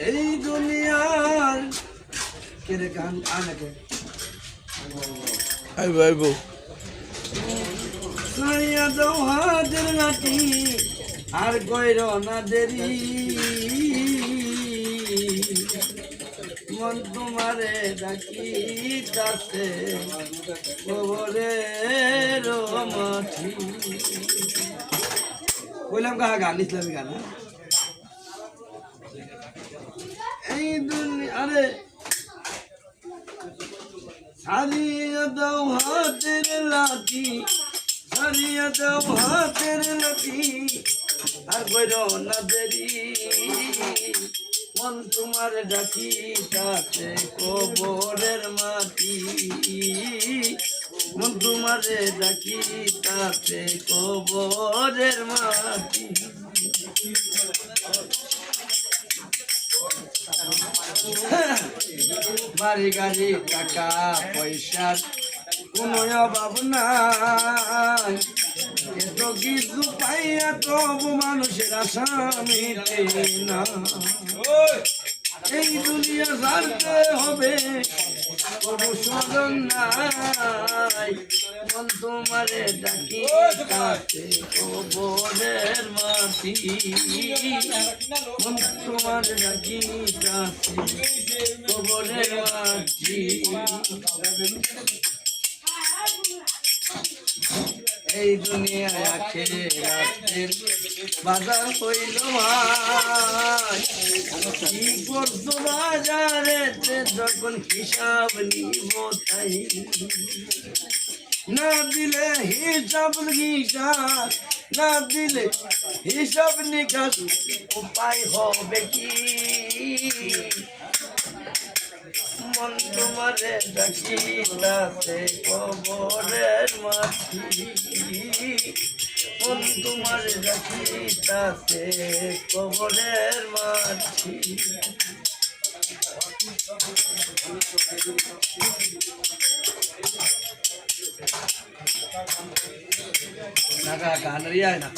এই দুনিয়ার কেরে গান আনাকে আইবো আইবো সারিয়া দাও হাতের নাটি আর কইর না দেরি মন তোমারে ডাকিতাছে কবরের মাটি বললাম কাহা গান ইসলামী গান এই দুনিয়া আরে সারিয়া দাও হাতের লাঠি সারিয়া দাও হাতের লাঠি আর কইর না দেরি মন তোমার ডাকিতাছে কবরের মাটি মন তোমার ডাকিতাছে কবরের মাটি বাড়ি গাড়ি টাকা পয়সার কোনো অভাব নাই এত কিছু পাইয়া তবু মানুষের আশা মিটে না এই দুনিয়া ছাড়তে হবে তবু স্মরণ নাই মন তোমারে ডাকি কাছে কবরের মাটি মন তোমারে ডাকি কাছে কবরের মাটি এই দুনিয়ায় আছে রাতের বাজার হইল ভাই কি করছো বাজারেতে যখন হিসাব নিব তাই না দিলে হিসাব নিকাশ না দিলে হিসাব নিকাশ উপায় হবে কি মন তোমারে ডাকিতাছে কবরের মাটি মন তোমারে ডাকিতাছে কবরের মাটি গান রিয়া না